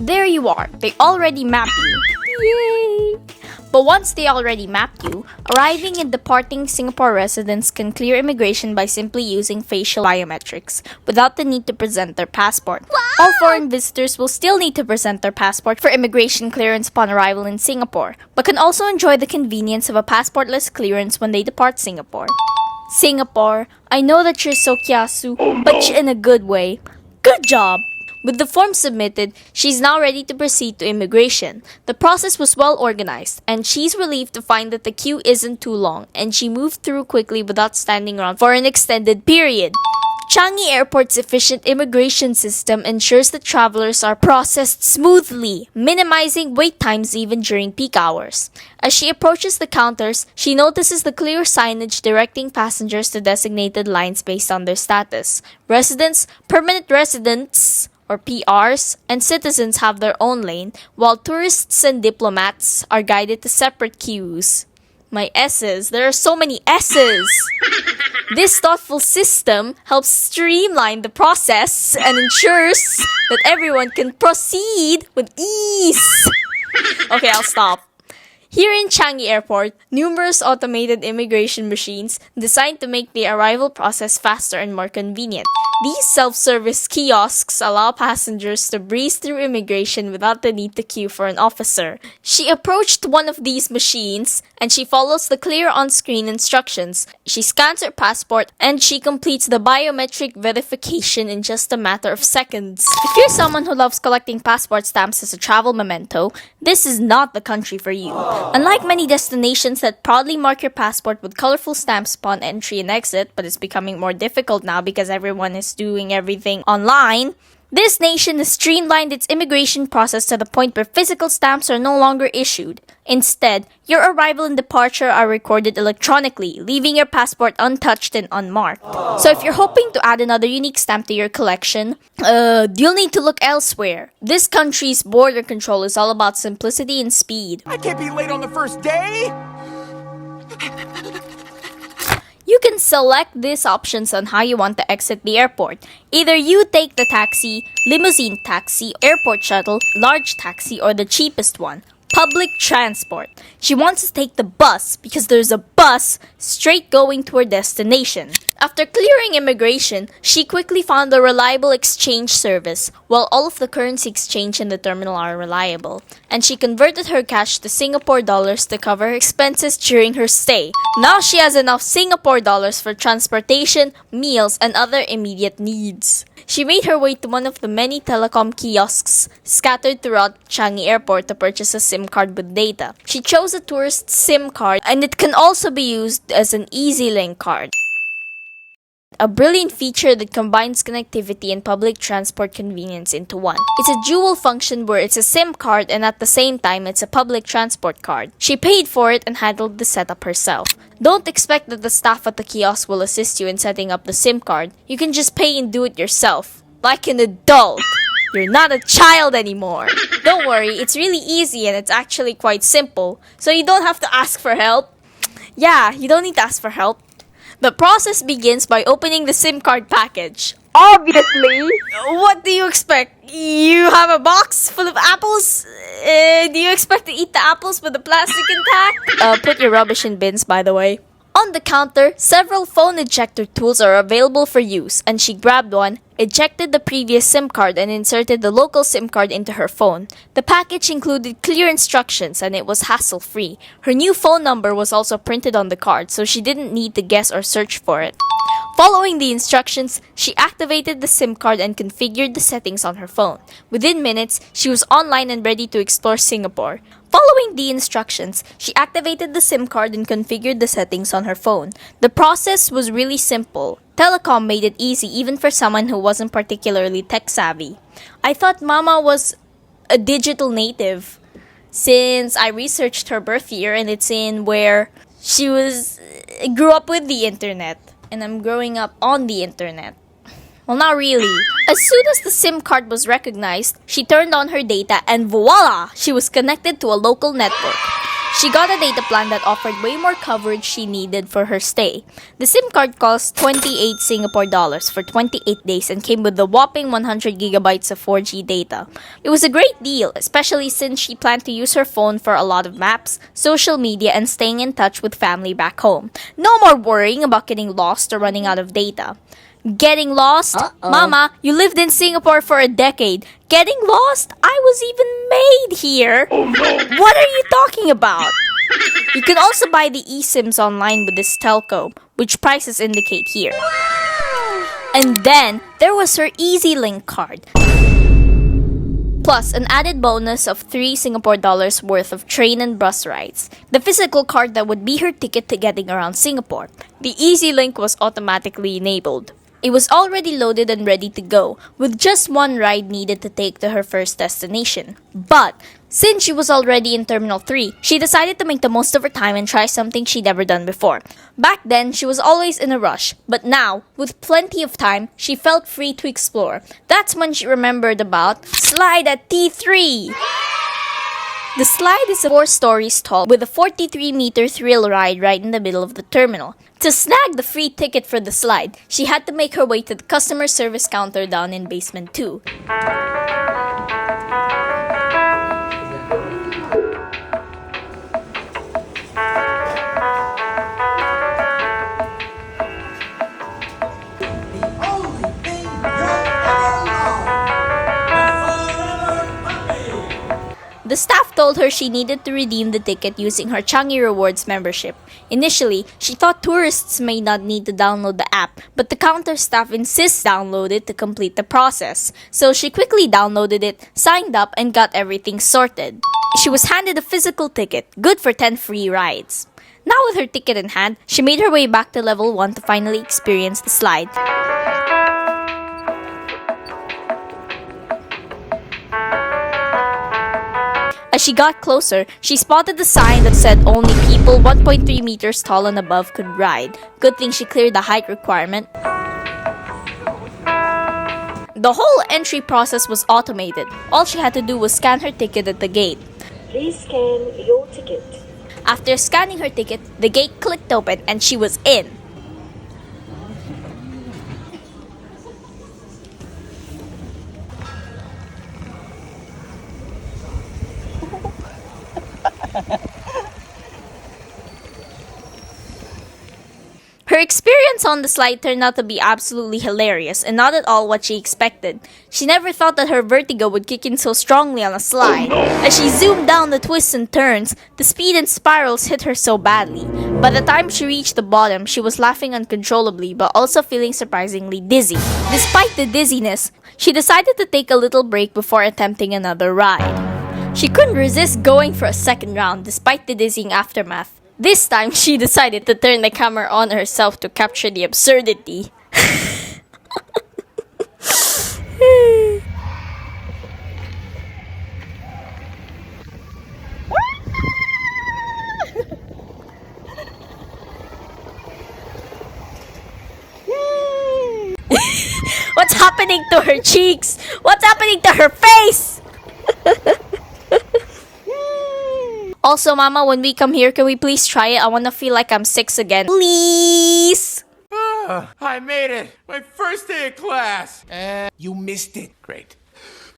There you are. They already mapped you. Yay! But once they already mapped you, arriving and departing Singapore residents can clear immigration by simply using facial biometrics without the need to present their passport. Wow! All foreign visitors will still need to present their passport for immigration clearance upon arrival in Singapore, but can also enjoy the convenience of a passportless clearance when they depart Singapore. Singapore, I know that you're so kiasu, but in a good way. Good job! With the form submitted, she's now ready to proceed to immigration. The process was well organized, and she's relieved to find that the queue isn't too long, and she moved through quickly without standing around for an extended period. Changi Airport's efficient immigration system ensures that travelers are processed smoothly, minimizing wait times even during peak hours. As she approaches the counters, she notices the clear signage directing passengers to designated lines based on their status. Residents, permanent residents, or PRs, and citizens have their own lane, while tourists and diplomats are guided to separate queues. My S's, there are so many S's! This thoughtful system helps streamline the process and ensures that everyone can proceed with ease. Okay, I'll stop. Here in Changi Airport, numerous automated immigration machines designed to make the arrival process faster and more convenient. These self-service kiosks allow passengers to breeze through immigration without the need to queue for an officer. She approached one of these machines and she follows the clear on-screen instructions. She scans her passport and she completes the biometric verification in just a matter of seconds. If you're someone who loves collecting passport stamps as a travel memento, this is not the country for you. Unlike many destinations that proudly mark your passport with colorful stamps upon entry and exit, but it's becoming more difficult now because everyone is doing everything online, this nation has streamlined its immigration process to the point where physical stamps are no longer issued. Instead, your arrival and departure are recorded electronically, leaving your passport untouched and unmarked. So if you're hoping to add another unique stamp to your collection, you'll need to look elsewhere. This country's border control is all about simplicity and speed. I can't be late on the first day! You can select these options on how you want to exit the airport. Either you take the taxi, limousine taxi, airport shuttle, large taxi, or the cheapest one, public transport. She wants to take the bus because there's a bus straight going to her destination. After clearing immigration, she quickly found a reliable exchange service, while all of the currency exchange in the terminal are reliable, and she converted her cash to Singapore dollars to cover her expenses during her stay. Now she has enough Singapore dollars for transportation, meals, and other immediate needs. She made her way to one of the many telecom kiosks scattered throughout Changi Airport to purchase a SIM card with data. She chose a tourist SIM card, and it can also be used as an EasyLink card. A brilliant feature that combines connectivity and public transport convenience into one. It's a dual function where it's a SIM card and at the same time it's a public transport card. She paid for it and handled the setup herself. Don't expect that the staff at the kiosk will assist you in setting up the SIM card. You can just pay and do it yourself. Like an adult. You're not a child anymore. Don't worry, it's really easy and it's actually quite simple. So you don't have to ask for help. Yeah, you don't need to ask for help. The process begins by opening the SIM card package. Obviously! What do you expect? You have a box full of apples? Do you expect to eat the apples with the plastic intact? Put your rubbish in bins, by the way. On the counter, several phone ejector tools are available for use, and she grabbed one, ejected the previous SIM card, and inserted the local SIM card into her phone. The package included clear instructions, and it was hassle-free. Her new phone number was also printed on the card, so she didn't need to guess or search for it. Following the instructions, she activated the SIM card and configured the settings on her phone. Within minutes, she was online and ready to explore Singapore. Following the instructions, she activated the SIM card and configured the settings on her phone. The process was really simple. Telecom made it easy even for someone who wasn't particularly tech-savvy. I thought Mama was a digital native since I researched her birth year and it's in where she grew up with the internet. And I'm growing up on the internet. Well, not really. As soon as the SIM card was recognized, she turned on her data and voila! She was connected to a local network. She got a data plan that offered way more coverage she needed for her stay. The SIM card cost 28 Singapore dollars for 28 days and came with a whopping 100 gigabytes of 4G data. It was a great deal, especially since she planned to use her phone for a lot of maps, social media, and staying in touch with family back home. No more worrying about getting lost or running out of data. Getting lost? Mama, you lived in Singapore for a decade. Getting lost? I was even made here. Oh, no. What are you talking about? You can also buy the eSIMs online with this telco, which prices indicate here. And then, there was her EasyLink card. Plus, an added bonus of 3 Singapore dollars worth of train and bus rides. The physical card that would be her ticket to getting around Singapore. The EasyLink was automatically enabled. It was already loaded and ready to go, with just one ride needed to take to her first destination. But, since she was already in Terminal 3, she decided to make the most of her time and try something she'd never done before. Back then, she was always in a rush, but now, with plenty of time, she felt free to explore. That's when she remembered about Slide at T3! The slide is 4 stories tall with a 43-meter thrill ride right in the middle of the terminal. To snag the free ticket for the slide, she had to make her way to the customer service counter down in basement 2. The staff told her she needed to redeem the ticket using her Changi Rewards membership. Initially, she thought tourists may not need to download the app, but the counter staff insists download it to complete the process. So she quickly downloaded it, signed up, and got everything sorted. She was handed a physical ticket, good for 10 free rides. Now with her ticket in hand, she made her way back to level 1 to finally experience the slide. As she got closer, she spotted the sign that said only people 1.3 meters tall and above could ride. Good thing she cleared the height requirement. The whole entry process was automated. All she had to do was scan her ticket at the gate. Please scan your ticket. After scanning her ticket, the gate clicked open and she was in. Her experience on the slide turned out to be absolutely hilarious and not at all what she expected. She never thought that her vertigo would kick in so strongly on a slide. As she zoomed down the twists and turns, the speed and spirals hit her so badly. By the time she reached the bottom, she was laughing uncontrollably but also feeling surprisingly dizzy. Despite the dizziness, she decided to take a little break before attempting another ride. She couldn't resist going for a second round despite the dizzying aftermath. This time, she decided to turn the camera on herself to capture the absurdity. What's happening to her cheeks? What's happening to her face? Also, Mama, when we come here, can we please try it? I want to feel like I'm 6 again. Please! I made it! My first day of class! You missed it. Great.